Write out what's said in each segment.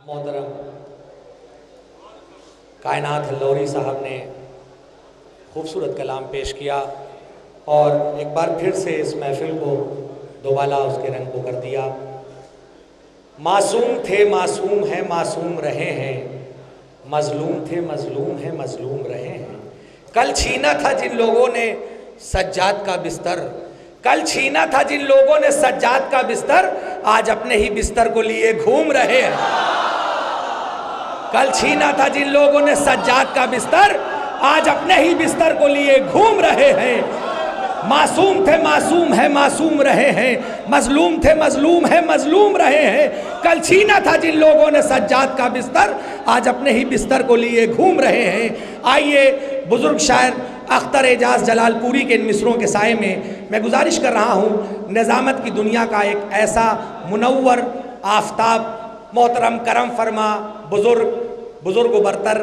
محترم کائنات لوری صاحب نے خوبصورت کلام پیش کیا اور ایک بار پھر سے اس محفل کو دوبالا اس کے رنگ کو کر دیا۔ معصوم تھے معصوم ہیں معصوم رہے ہیں، مظلوم تھے مظلوم ہیں مظلوم رہے ہیں۔ کل چھینا تھا جن لوگوں نے سجاد کا بستر، کل چھینا تھا جن لوگوں نے سجاد کا بستر، آج اپنے ہی بستر کو لیے گھوم رہے ہیں۔ کل چھینا تھا جن لوگوں نے سجاد کا بستر، آج اپنے ہی بستر کو لیے گھوم رہے ہیں۔ معصوم تھے معصوم ہیں معصوم رہے ہیں، مظلوم تھے مظلوم ہیں مظلوم رہے ہیں۔ کل چھینا تھا جن لوگوں نے سجاد کا بستر، آج اپنے ہی بستر کو لیے گھوم رہے ہیں۔ آئیے بزرگ شاعر اختر اعجاز جلال پوری کے ان مصروں کے سائے میں گزارش کر رہا ہوں نظامت کی دنیا کا ایک ایسا منور آفتاب محترم کرم فرما بزرگ و برتر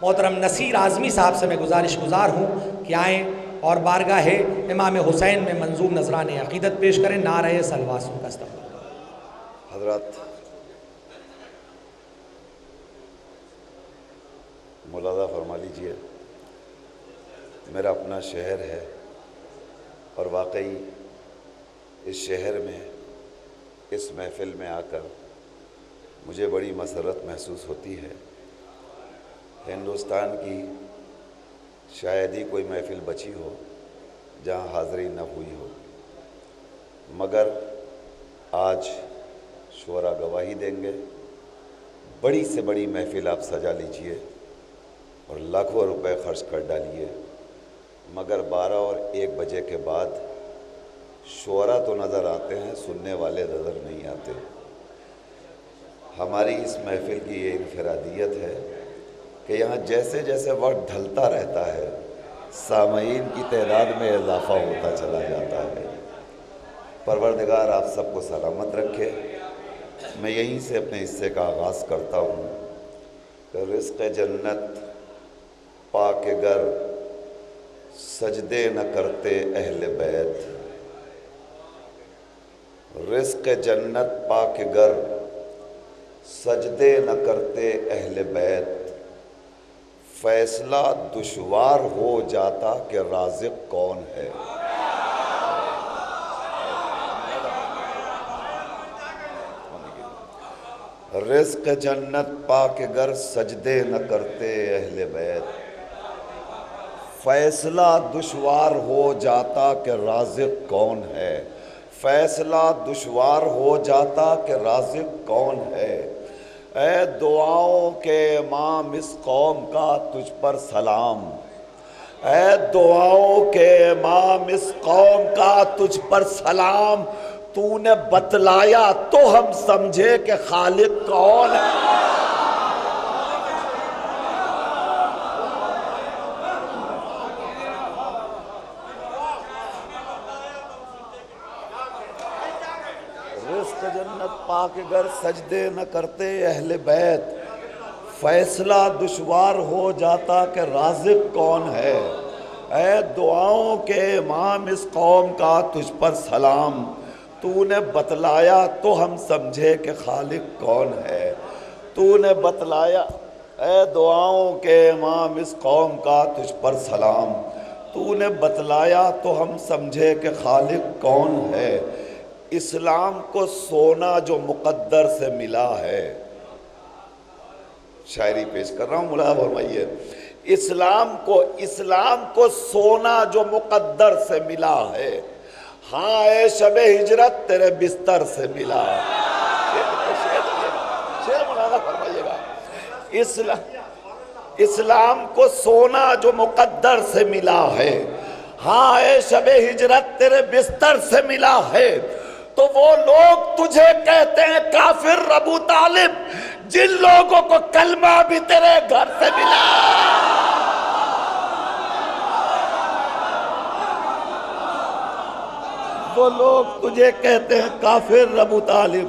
محترم نصیر اعظمی صاحب سے میں گزارش گزار ہوں کہ آئیں اور بارگاہ امام حسین میں منظور نذران عقیدت پیش کریں۔ نعرہ سلواسوں کا استقبال۔ حضرات ملاحظہ فرما لیجئے، میرا اپنا شہر ہے اور واقعی اس شہر میں اس محفل میں آ کر مجھے بڑی مسرت محسوس ہوتی ہے۔ ہندوستان کی شاید ہی کوئی محفل بچی ہو جہاں حاضری نہ ہوئی ہو، مگر آج شعراء گواہی دیں گے۔ بڑی سے بڑی محفل آپ سجا لیجئے اور لاکھوں روپے خرچ کر ڈالیے، مگر 12 اور 1 بجے کے بعد شعراء تو نظر آتے ہیں، سننے والے نظر نہیں آتے۔ ہماری اس محفل کی یہ انفرادیت ہے کہ یہاں جیسے جیسے وقت ڈھلتا رہتا ہے سامعین کی تعداد میں اضافہ ہوتا چلا جاتا ہے۔ پروردگار آپ سب کو سلامت رکھے۔ میں یہیں سے اپنے حصے کا آغاز کرتا ہوں کہ رزق جنت پاک گر سجدے نہ کرتے اہل بیت، رزق جنت پاک گر سجدے نہ کرتے اہل بیت، فیصلہ دشوار ہو جاتا کہ رازق کون ہے۔ رزق جنت پاک گر سجدے نہ کرتے اہل بیت، فیصلہ دشوار ہو جاتا کہ رازق کون ہے، فیصلہ دشوار ہو جاتا کہ رازق کون ہے۔ اے دعاؤں کے امام اس قوم کا تجھ پر سلام، اے دعاؤں کے امام اس قوم کا تجھ پر سلام، تو نے بتلایا تو ہم سمجھے کہ خالق کون ہے۔ رزق جنت پاک گر سجدے نہ کرتے اہل بیت، فیصلہ دشوار ہو جاتا کہ رازق کون ہے۔ اے دعاؤں کے امام اس قوم کا تجھ پر سلام، تو نے بتلایا تو ہم سمجھے کہ خالق کون ہے۔ تو نے بتلایا، اے دعاؤں کے امام اس قوم کا تجھ پر سلام، تو نے بتلایا تو ہم سمجھے کہ خالق کون ہے۔ اسلام کو سونا جو مقدر سے ملا ہے، شاعری پیش کر رہا ہوں، ملاحظہ فرمائیے، اسلام کو سونا جو مقدر سے ملا ہے، ہاں اے شب ہجرت تیرے بستر سے ملا ہے۔ شعر ملاحظہ فرمائیے گا، اسلام کو سونا جو مقدر سے ملا ہے، ہاں اے شب ہجرت تیرے بستر سے ملا ہے، تو وہ لوگ تجھے کہتے ہیں کافر ابو طالب جن لوگوں کو کلمہ بھی تیرے گھر سے ملا۔ وہ لوگ تجھے کہتے ہیں کافر ابو طالب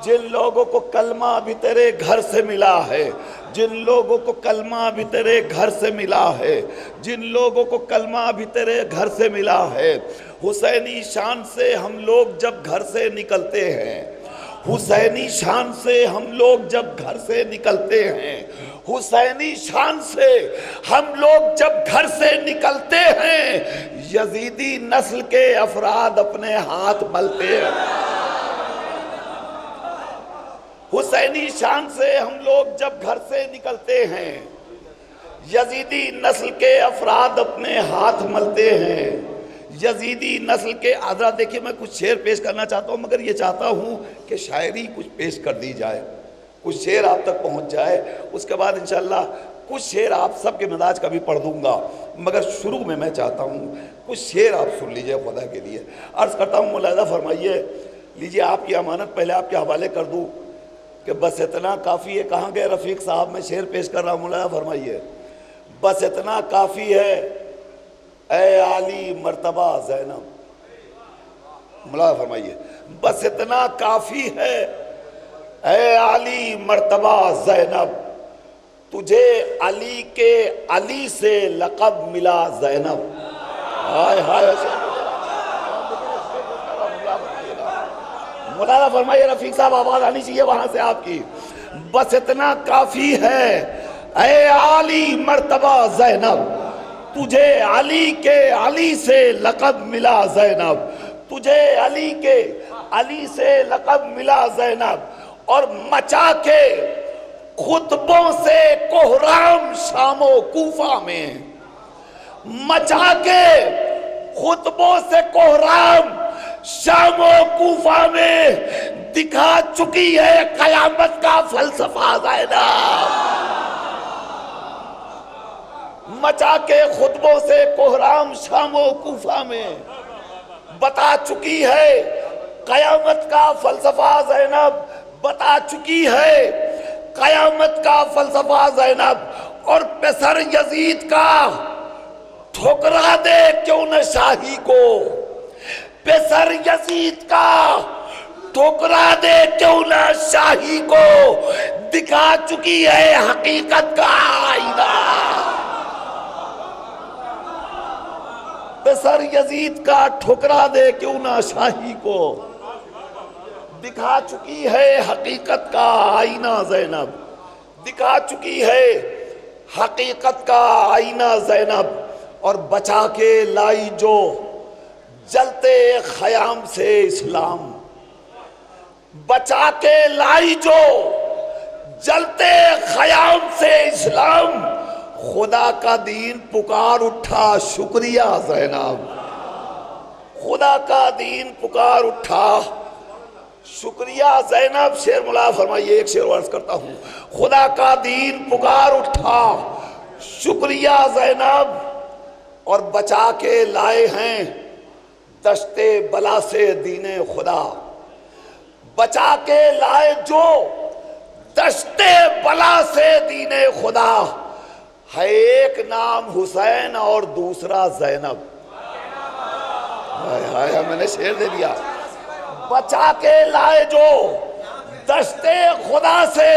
جن لوگوں کو کلمہ بھی تیرے گھر سے ملا ہے، جن لوگوں کو کلمہ بھی تیرے گھر سے ملا ہے، جن لوگوں کو کلمہ بھی تیرے گھر سے ملا ہے۔ حسینی شان سے ہم لوگ جب گھر سے نکلتے ہیں، حسینی شان سے ہم لوگ جب گھر سے نکلتے ہیں، حسینی شان سے ہم لوگ جب گھر سے نکلتے ہیں، یزیدی نسل کے افراد اپنے ہاتھ ملتے ہیں۔ حسینی شان سے ہم لوگ جب گھر سے نکلتے ہیں، یزیدی نسل کے افراد اپنے ہاتھ ملتے ہیں۔ یزیدی نسل کے حضرات دیکھیے، میں کچھ شعر پیش کرنا چاہتا ہوں، مگر یہ چاہتا ہوں کہ شاعری کچھ پیش کر دی جائے، کچھ شعر آپ تک پہنچ جائے، اس کے بعد انشاءاللہ کچھ شعر آپ سب کے مزاج کا بھی پڑھ دوں گا، مگر شروع میں چاہتا ہوں کچھ شعر آپ سن لیجئے خدا کے لیے۔ عرض کرتا ہوں، ملاحظہ فرمائیے، لیجئے آپ کی امانت پہلے آپ کے حوالے کر دوں کہ بس اتنا کافی ہے۔ کہاں گئے رفیق صاحب؟ میں شعر پیش کر رہا ہوں، ملاحظہ فرمائیے۔ بس اتنا کافی ہے اے عالی مرتبہ زینب، ملاحظہ فرمائیے، بس اتنا کافی ہے اے علی مرتبہ زینب، تجھے علی کے علی سے لقب ملا زینب۔ ہائے ہائے، ملاحظہ فرمائیے رفیق صاحب، آواز آنی چاہیے وہاں سے آپ کی۔ بس اتنا کافی ہے اے علی مرتبہ زینب، تجھے علی کے علی سے لقب ملا زینب، تجھے علی کے علی سے لقب ملا زینب، اور مچا کے خطبوں سے کوہرام شام و کوفہ میں، مچا کے خطبوں سے کوہرام شام و کوفہ میں، دکھا چکی ہے قیامت کا فلسفہ زینب، مچا کے خطبوں سے کوہرام شام و کوفہ میں، بتا چکی ہے قیامت کا فلسفہ زینب، بتا چکی ہے قیامت کا فلسفہ زینب، اور پسر یزید کا ٹھکرا دے کیوں نہ شاہی کو، پسر یزید کا ٹھکرا دے کیوں نہ شاہی کو، دکھا چکی ہے حقیقت کا آئینہ، پسر یزید کا ٹھکرا دے کیوں نہ شاہی کو، دکھا چکی ہے حقیقت کا آئینہ زینب، دکھا چکی ہے حقیقت کا آئینہ زینب، اور بچا کے لائی جو جلتے خیام سے اسلام، بچا کے لائی جو جلتے خیام سے اسلام، خدا کا دین پکار اٹھا شکریہ زینب، خدا کا دین پکار اٹھا شکریہ زینب۔ شعر ملاحظہ فرمائیے، ایک شعر عرض کرتا ہوں، خدا کا دین پکار اٹھا شکریہ زینب، اور بچا کے لائے ہیں دشت بلا سے دین خدا، بچا کے لائے جو دشت بلا سے دین خدا، ہے ایک نام حسین اور دوسرا زینب۔ ہائے ہائے، میں نے شعر دے دیا۔ بچا کے لائے جو دشت خدا سے،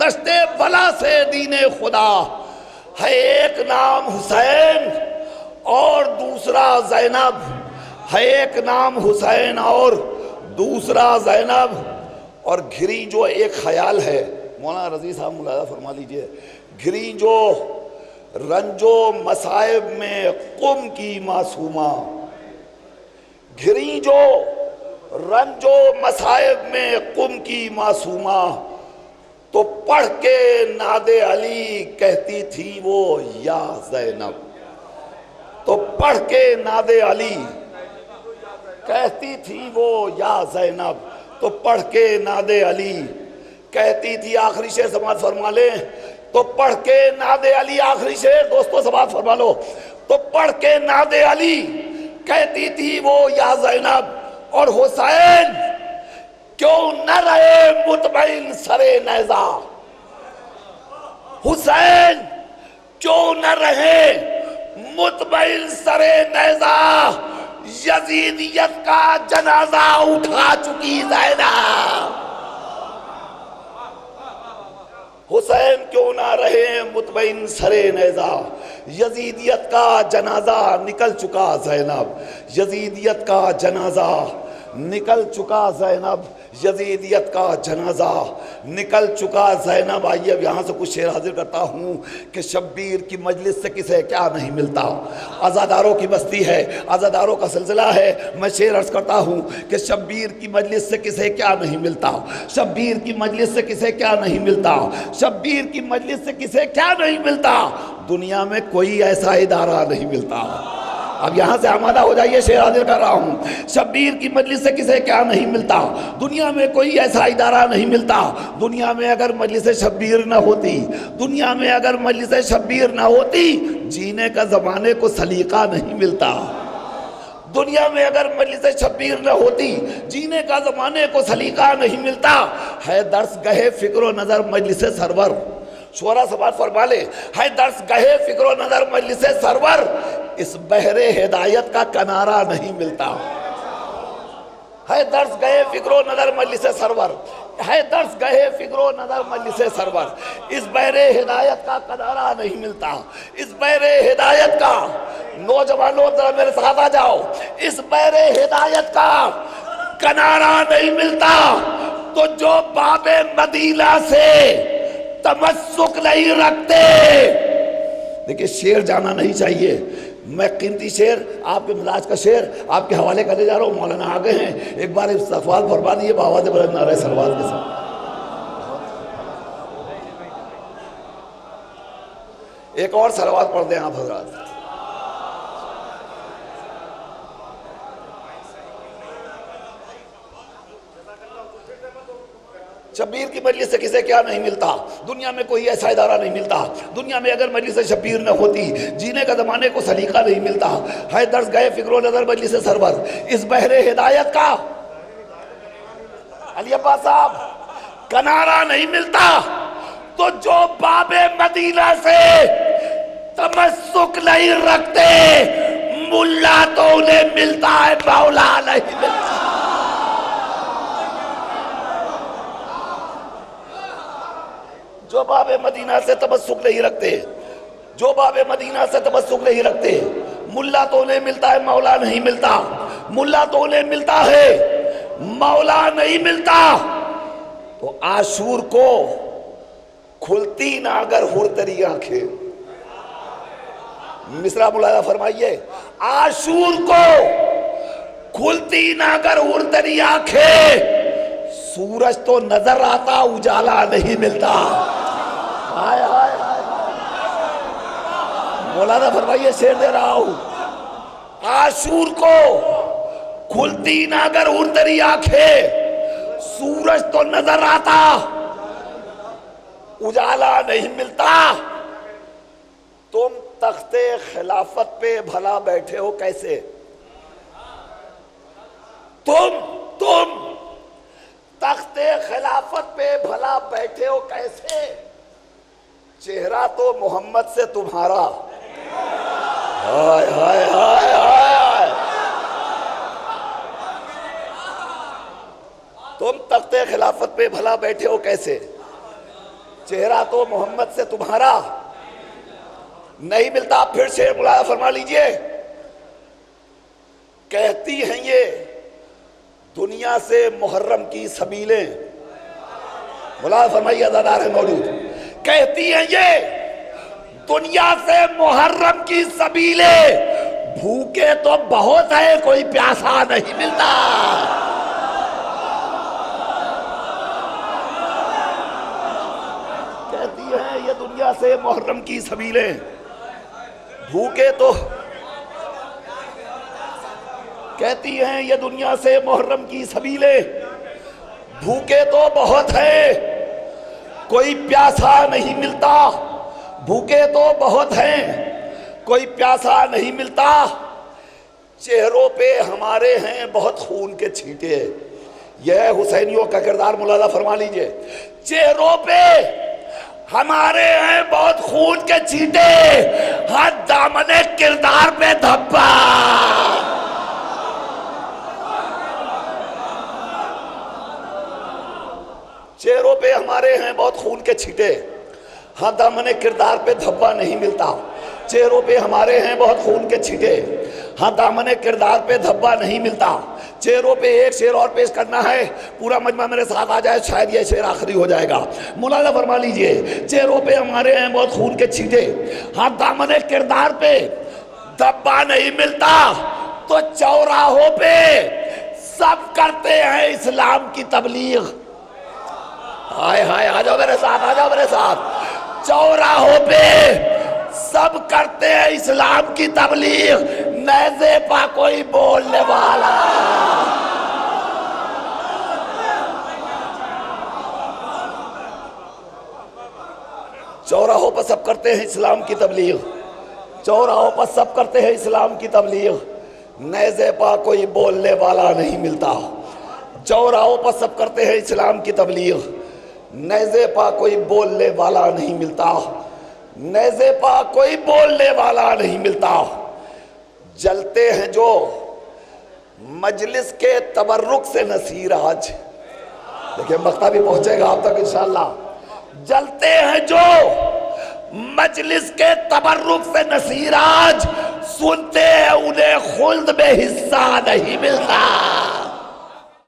دشت بلا سے دین خدا، ہے ایک نام حسین اور دوسرا زینب، ہے ایک نام حسین اور دوسرا زینب، اور گھری جو ایک خیال ہے، مولانا رضی صاحب ملاحظہ فرما لیجئے، گھری جو رنج و مصائب میں قم کی معصومہ، گھری جو رنج و مصائب میں قم کی معصومہ، تو پڑھ کے ناد علی کہتی تھی وہ یا زینب، تو پڑھ کے ناد علی کہتی تھی وہ یا زینب، تو پڑھ کے ناد علی کہتی تھی، آخری شعر سماعت فرما لیں، تو پڑھ کے ناد علی، آخری شعر دوستو سماعت فرما لو، تو پڑھ کے ناد علی کہتی تھی وہ یا زینب، اور حسین کیوں نہ رہے مطمئن سرے نیزہ، حسین کیوں نہ رہے مطمئن سرے نیزہ، یزیدیت کا جنازہ اٹھا چکی زینب، حسین کیوں نہ رہے مطمئن سرے نیزہ، یزیدیت کا جنازہ نکل چکا زینب، یزیدیت کا جنازہ نکل چکا زینب، یزیدیت کا جنازہ نکل چکا زینب۔ آئیے اب یہاں سے کچھ شعر حاضر کرتا ہوں کہ شبیر کی مجلس سے کسے کیا نہیں ملتا، عزاداروں کی بستی ہے، عزاداروں کا سلسلہ ہے۔ میں شعر عرض کرتا ہوں کہ شبیر کی مجلس سے کسے کیا نہیں ملتا، شبیر کی مجلس سے کسے کیا نہیں ملتا، شبیر کی مجلس سے کسے کیا نہیں ملتا، دنیا میں کوئی ایسا ادارہ نہیں ملتا۔ اب یہاں سے آمادہ ہو جائیے، شعر حاضر کر رہا ہوں۔ شبیر کی مجلس سے کسے کیا نہیں ملتا، دنیا میں کوئی ایسا ادارہ نہیں ملتا، دنیا میں اگر مجلس شبیر نہ ہوتی، دنیا میں اگر مجلس شبیر نہ ہوتی، جینے کا زمانے کو سلیقہ نہیں ملتا۔ دنیا میں اگر مجلس شبیر نہ ہوتی، جینے کا زمانے کو سلیقہ نہیں ملتا۔ ہے درس گہے فکر و نظر مجلس سرور، شعراء سماعت فرما لے، ہے درس گہے فکر و نظر مجلس سرور، اس بحر ہدایت کا کنارہ نہیں ملتا۔ ہے درس گہے فکر و نظر مجلس سرور، ہے درس گہے فکر و نظر مجلس سرور، اس بحر ہدایت کا کنارہ نہیں ملتا، اس بحر ہدایت کا، نوجوانوں ذرا میرے ساتھ آ جاؤ، اس بحر ہدایت کا کنارہ نہیں ملتا۔ تو جو باب مدینہ سے تمسک نہیں رکھتے، دیکھیں شعر جانا نہیں چاہیے، میں قیمتی شعر آپ کے مزاج کا شعر آپ کے حوالے کرنے جا رہا ہوں۔ مولانا آگے ہیں، ایک بار استغفار فرما دیئے بآواز بلند نعرہ صلوات کے ساتھ۔ ایک اور صلوات پڑھ دیں آپ حضرات۔ شبیر کی مجلس سے کسے کیا نہیں ملتا، دنیا میں کوئی ایسا ادارہ نہیں ملتا، دنیا میں اگر مجلس شبیر نہ ہوتی، جینے کا زمانے کو سلیقہ نہیں ملتا۔ ہے درس گئے فکر و نظر مجلس سرور، اس بحر ہدایت کا، علی عباس صاحب، کنارہ نہیں ملتا۔ تو جو باب مدینہ سے تمسک نہیں رکھتے، ملا تو انہیں ملتا ہے، مولا نہیں ملتا۔ جو باب مدینہ سے تمسک نہیں رکھتے، جو باب مدینہ سے تمسک نہیں رکھتے، ملا تو انہیں ملتا ہے، مولا نہیں ملتا۔ ملا تو انہیں ملتا ہے، مولا نہیں ملتا۔ تو عاشور کو کھلتی نہ اگر ہرتری آنکھیں، مصرع ملاحظہ فرمائیے، عاشور کو کھلتی نہ اگر ہرتری آنکھیں، سورج تو نظر آتا اجالا نہیں ملتا۔ ہائے ہائے ہائے، مولانا فرمائیے، شعر دے رہا ہوں، عاشور کو کھلتی نہ اگر ہرتری آنکھیں، سورج تو نظر آتا اجالا نہیں ملتا۔ تم تخت خلافت پہ بھلا بیٹھے ہو کیسے، تم تخت خلافت پہ بھلا بیٹھے ہو کیسے، چہرہ تو محمد سے تمہارا، ہائے ہائے ہائے ہائے، تم تخت خلافت پہ بھلا بیٹھے ہو کیسے، چہرہ تو محمد سے تمہارا نہیں ملتا۔ پھر شعر ملاحظہ فرما لیجئے، کہتی ہیں یہ دنیا سے محرم کی سبیلیں، ملاحظہ فرمائیے، عزادار ہے موجود، کہتی ہیں یہ دنیا سے محرم کی سبیلیں، بھوکے تو بہت ہے کوئی پیاسا نہیں ملتا۔ کہتی ہیں یہ دنیا سے محرم کی سبیلیں، بھوکے تو، کہتی ہیں یہ دنیا سے محرم کی سبیلیں، بھوکے تو بہت ہے کوئی پیاسا نہیں ملتا، بھوکے تو بہت ہیں کوئی پیاسا نہیں ملتا۔ چہروں پہ ہمارے ہیں بہت خون کے چھینٹے، یہ حسینیوں کا کردار ملاحظہ فرما لیجئے، چہروں پہ ہمارے ہیں بہت خون کے چھینٹے، ہر دامن کردار پہ دھبا، چہروں پہ ہمارے ہیں بہت خون کے چھینٹے، ہاں دامن کردار پہ دھبا نہیں ملتا۔ چہروں پہ ہمارے ہیں بہت خون کے چھینٹے، ہاں دامن کردار پہ دھبا نہیں ملتا. چہروں پہ ایک شعر اور پیش کرنا ہے, پورا مجمع میرے ساتھ آ جائے, شاید یہ شعر آخری ہو جائے گا. ملاحظہ فرما لیجئے, چہروں پہ ہمارے ہیں بہت خون کے چھینٹے, ہاں دامن کردار پہ دھبا نہیں ملتا, تو چوراہوں پہ سب کرتے ہیں اسلام کی تبلیغ. ہائے ہائے, آ جاؤ میرے ساتھ, آ جاؤ میرے ساتھ. چوراہوں پہ سب کرتے ہیں اسلام کی تبلیغ, نیزے پا کوئی بولنے والا. چوراہوں پر سب کرتے ہیں اسلام کی تبلیغ, چوراہوں پر سب کرتے ہیں اسلام کی تبلیغ, نیزے پا کوئی بولنے والا نہیں ملتا. چوراہوں پر سب کرتے ہیں اسلام کی تبلیغ, نیزے پا کوئی بولنے والا نہیں ملتا, نیزے پا کوئی بولنے والا نہیں ملتا. جلتے ہیں جو مجلس کے تبرک سے نصیر آج, دیکھیں مقطع بھی پہنچے گا آپ تک انشاءاللہ. جلتے ہیں جو مجلس کے تبرک سے نصیر آج, سنتے ہیں انہیں خلد میں حصہ نہیں ملتا.